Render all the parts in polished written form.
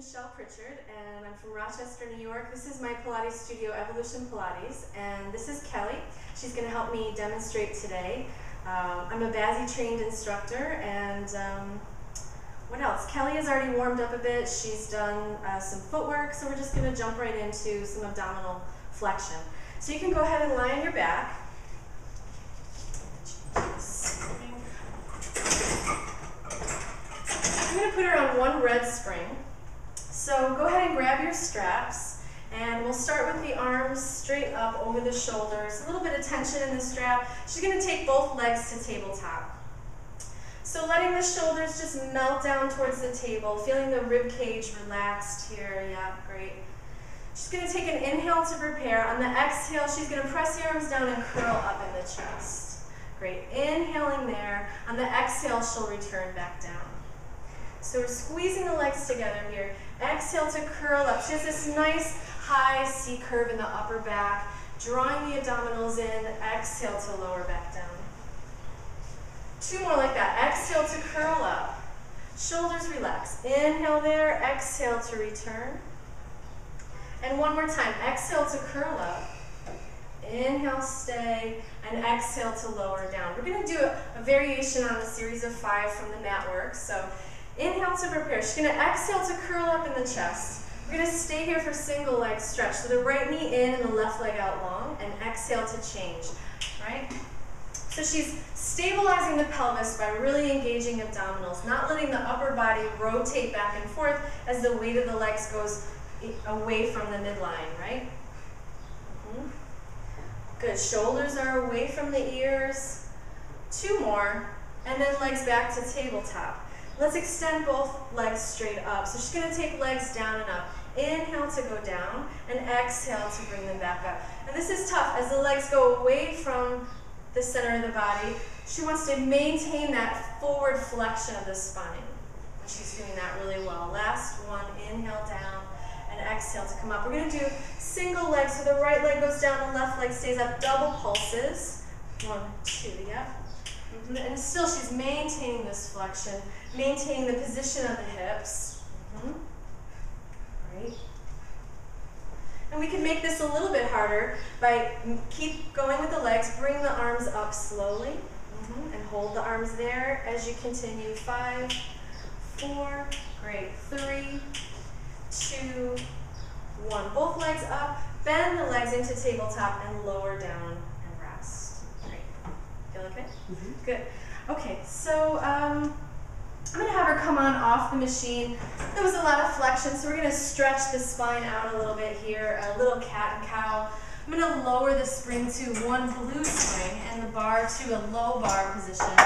Michelle Pritchard, and I'm from Rochester, New York. This is my Pilates studio, Evolution Pilates, and this is Kelly. She's going to help me demonstrate today. I'm a BASI trained instructor, and what else? Kelly has already warmed up a bit. She's done some footwork, so we're just going to jump right into some abdominal flexion. So you can go ahead and lie on your back. I'm going to put her on one red spring. So go ahead and grab your straps, and we'll start with the arms straight up over the shoulders. A little bit of tension in the strap. She's going to take both legs to tabletop. So letting the shoulders just melt down towards the table, feeling the rib cage relaxed here. Yeah, great. She's going to take an inhale to prepare. On the exhale, she's going to press the arms down and curl up in the chest. Great. Inhaling there. On the exhale, she'll return back down. So we're squeezing the legs together here. Exhale to curl up. She has this nice high C curve in the upper back, drawing the abdominals in. Exhale to lower back down. Two more like that. Exhale to curl up. Shoulders relax. Inhale there. Exhale to return. And one more time. Exhale to curl up. Inhale, stay, and exhale to lower down. We're going to do a variation on the series of 5 from the mat work. So inhale to prepare. She's going to exhale to curl up in the chest. We're going to stay here for single leg stretch. So the right knee in and the left leg out long, and exhale to change, right? So she's stabilizing the pelvis by really engaging abdominals, not letting the upper body rotate back and forth as the weight of the legs goes away from the midline, right? Good. Shoulders are away from the ears. Two more, and then legs back to tabletop. Let's extend both legs straight up. So she's going to take legs down and up. Inhale to go down, and exhale to bring them back up. And this is tough. As the legs go away from the center of the body, she wants to maintain that forward flexion of the spine. And she's doing that really well. Last one, inhale down, and exhale to come up. We're going to do single leg, so the right leg goes down, the left leg stays up, double pulses. 1, 2, yep. And still she's maintaining this flexion, maintaining the position of the hips. Great. And we can make this a little bit harder by keep going with the legs, bring the arms up slowly, and hold the arms there as you continue. 5, 4, great. 3, 2, 1. Both legs up, bend the legs into tabletop and lower down and rest. Great. Feel okay? Good. Okay, so I'm going to have her come on off the machine. There was a lot of flexion, so we're going to stretch the spine out a little bit here, a little cat and cow. I'm going to lower the spring to one blue spring and the bar to a low bar position.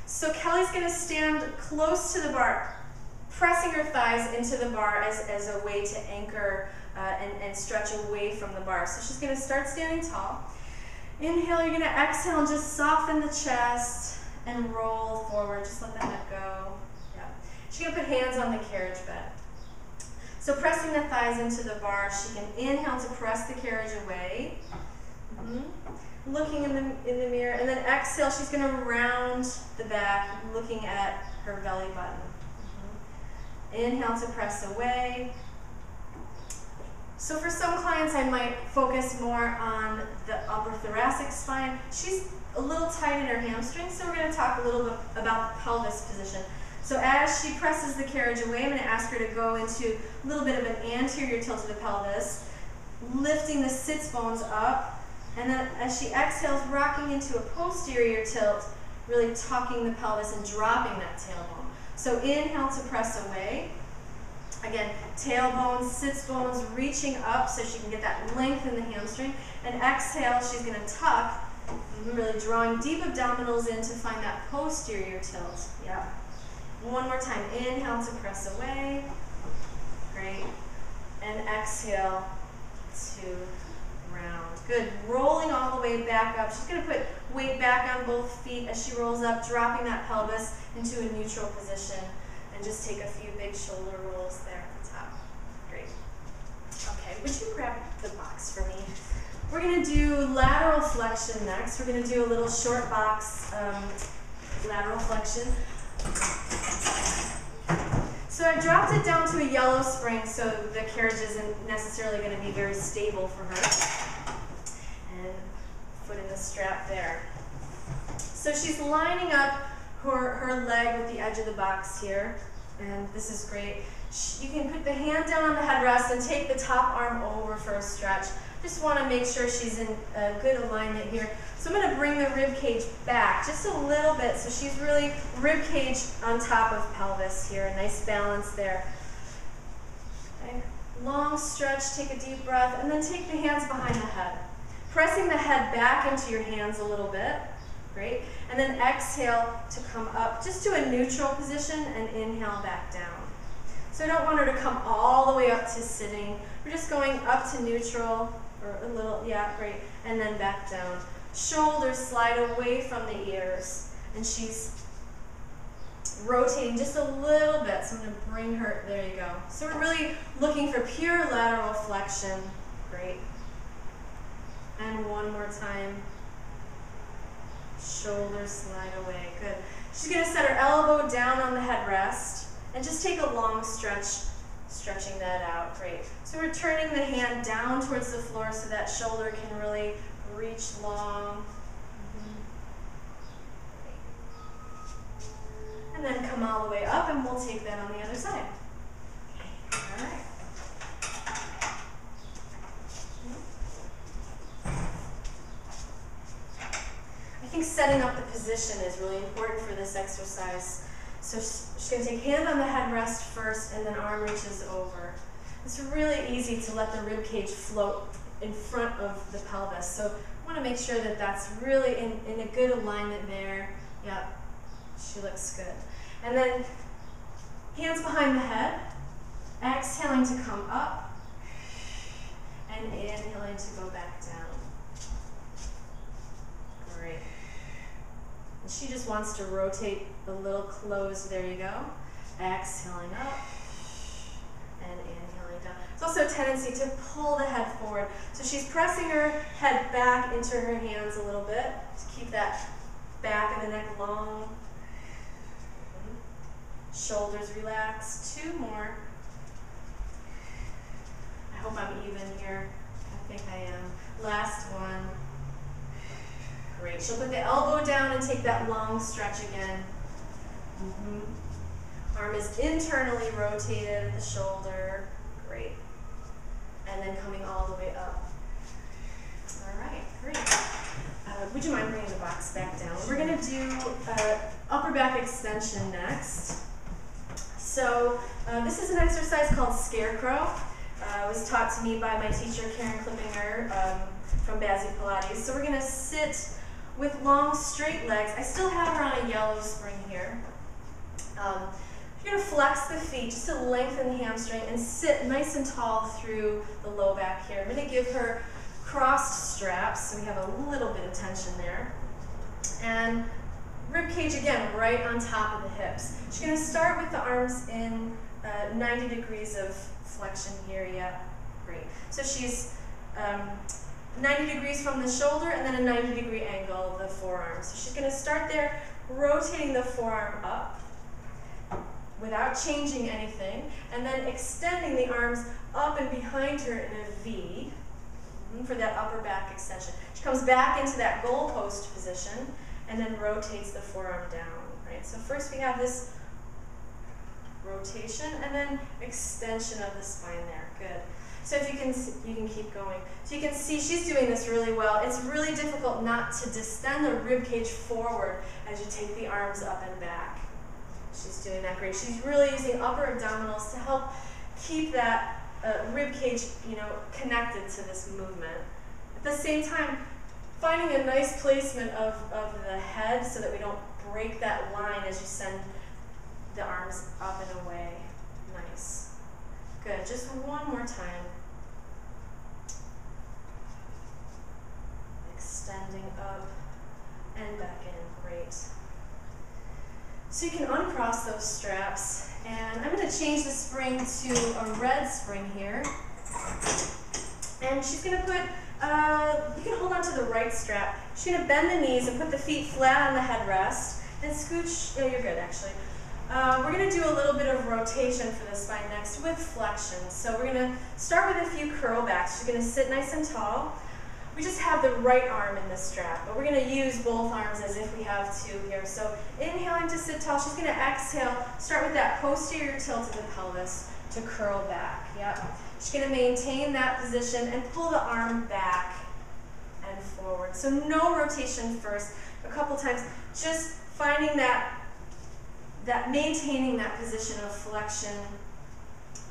So Kelly's going to stand close to the bar, pressing her thighs into the bar as a way to anchor and stretch away from the bar. So she's going to start standing tall. Inhale, you're going to exhale and just soften the chest and roll forward. Just let the head go. Yeah. She's going to put hands on the carriage bed. So pressing the thighs into the bar, she can inhale to press the carriage away. Looking in the mirror, and then exhale, she's going to round the back, looking at her belly button. Inhale to press away. So for some clients, I might focus more on the upper thoracic spine. She's a little tight in her hamstrings, so we're going to talk a little bit about the pelvis position. So as she presses the carriage away, I'm going to ask her to go into a little bit of an anterior tilt of the pelvis, lifting the sits bones up, and then as she exhales, rocking into a posterior tilt, really tucking the pelvis and dropping that tailbone. So inhale to press away. Again, tailbone, sits bones reaching up so she can get that length in the hamstring. And exhale, she's going to tuck, really drawing deep abdominals in to find that posterior tilt. Yeah. One more time. Inhale to press away. Great. And exhale to round. Good. Rolling all the way back up. She's going to put weight back on both feet as she rolls up, dropping that pelvis into a neutral position. And just take a few big shoulder rolls there at the top. Great. Okay, would you grab the box for me? We're going to do lateral flexion next. We're going to do a little short box lateral flexion. So So I dropped it down to a yellow spring so the carriage isn't necessarily going to be very stable for her. And foot in the strap there. So she's lining up her leg with the edge of the box here, and this is great. You can put the hand down on the headrest and take the top arm over for a stretch. Just want to make sure she's in a good alignment here. So I'm going to bring the rib cage back just a little bit so she's really rib cage on top of pelvis here. A nice balance there. Okay. Long stretch, take a deep breath, and then take the hands behind the head. Pressing the head back into your hands a little bit. Great. And then exhale to come up just to a neutral position and inhale back down. So I don't want her to come all the way up to sitting. We're just going up to neutral, or a little, yeah, great, and then back down. Shoulders slide away from the ears, and she's rotating just a little bit. So I'm going to bring her, there you go. So we're really looking for pure lateral flexion. Great. And one more time. Shoulders slide away. Good. She's going to set her elbow down on the headrest and just take a long stretch, stretching that out. Great. So we're turning the hand down towards the floor so that shoulder can really reach long. And then come all the way up, and we'll take that on the other side. All right. I think setting up the position is really important for this exercise. So she's going to take hand on the headrest first, and then arm reaches over. It's really easy to let the rib cage float in front of the pelvis. So I want to make sure that that's really in a good alignment there. Yep, she looks good. And then hands behind the head, exhaling to come up, and inhaling to go back down. Great. And she just wants to rotate a little closed. There you go. Exhaling up and inhaling down. There's also a tendency to pull the head forward. So she's pressing her head back into her hands a little bit to keep that back of the neck long. Shoulders relaxed. Two more. I hope I'm even here. I think I am. Last one. Great. She'll put the elbow down and take that long stretch again. Arm is internally rotated at the shoulder. Great. And then coming all the way up. All right, great. Would you mind bringing the box back down? We're going to do upper back extension next. So this is an exercise called Scarecrow. It was taught to me by my teacher, Karen Klippinger, from Pilates. So we're going to sit with long, straight legs. I still have her on a yellow spring here. You're going to flex the feet just to lengthen the hamstring and sit nice and tall through the low back here. I'm going to give her crossed straps, so we have a little bit of tension there. And rib cage again, right on top of the hips. She's going to start with the arms in 90 degrees of flexion here. Yeah, great. So she's 90 degrees from the shoulder and then a 90-degree angle of the forearm. So she's going to start there, rotating the forearm up without changing anything, and then extending the arms up and behind her in a V for that upper back extension. She comes back into that goalpost position and then rotates the forearm down. Right? So first we have this rotation and then extension of the spine there. Good. So if you can keep going. So you can see she's doing this really well. It's really difficult not to distend the rib cage forward as you take the arms up and back. She's doing that great. She's really using upper abdominals to help keep that rib cage, connected to this movement. At the same time, finding a nice placement of the head so that we don't break that line as you send the arms up and away. Nice. Good. Just one more time. Extending up and back in. Great. So you can uncross those straps, and I'm going to change the spring to a red spring here. And she's going to put, you can hold on to the right strap. She's going to bend the knees and put the feet flat on the headrest and scooch, you're good actually. We're going to do a little bit of rotation for the spine next with flexion. So we're going to start with a few curl backs. She's going to sit nice and tall. We just have the right arm in the strap, but we're going to use both arms as if we have two here. So inhaling to sit tall, she's going to exhale, start with that posterior tilt of the pelvis to curl back. Yep. She's going to maintain that position and pull the arm back and forward. So no rotation first. A couple times, just finding that maintaining that position of flexion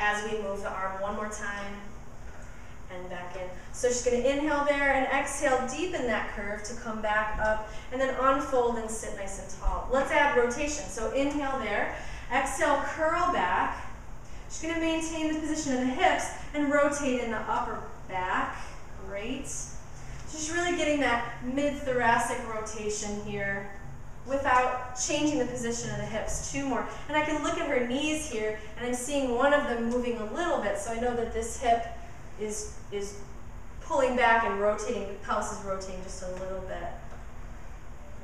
as we move the arm. One more time. And back in. So she's going to inhale there and exhale, deepen that curve to come back up, and then unfold and sit nice and tall. Let's add rotation. So inhale there, exhale, curl back. She's going to maintain the position of the hips and rotate in the upper back. Great. She's really getting that mid-thoracic rotation here without changing the position of the hips. Two more. And I can look at her knees here, and I'm seeing one of them moving a little bit, so I know that this hip is pulling back and rotating, the pelvis is rotating just a little bit.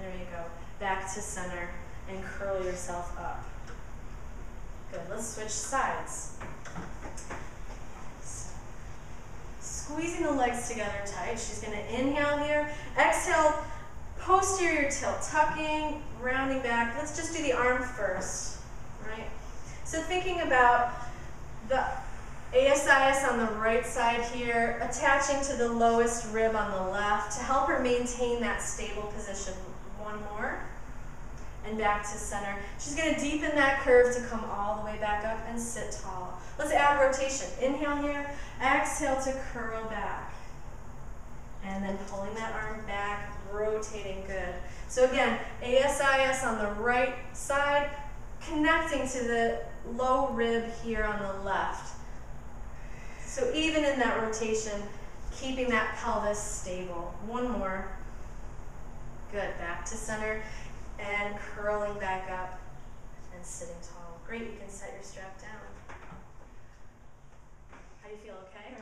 There you go. Back to center and curl yourself up. Good. Let's switch sides. So, squeezing the legs together tight. She's going to inhale here. Exhale, posterior tilt, tucking, rounding back. Let's just do the arm first. Right? So thinking about the ASIS on the right side here, attaching to the lowest rib on the left to help her maintain that stable position. One more, and back to center. She's going to deepen that curve to come all the way back up and sit tall. Let's add rotation. Inhale here, exhale to curl back. And then pulling that arm back, rotating, good. So again, ASIS on the right side, connecting to the low rib here on the left. So even in that rotation, keeping that pelvis stable. One more. Good. Back to center and curling back up and sitting tall. Great. You can set your strap down. How do you feel? Okay?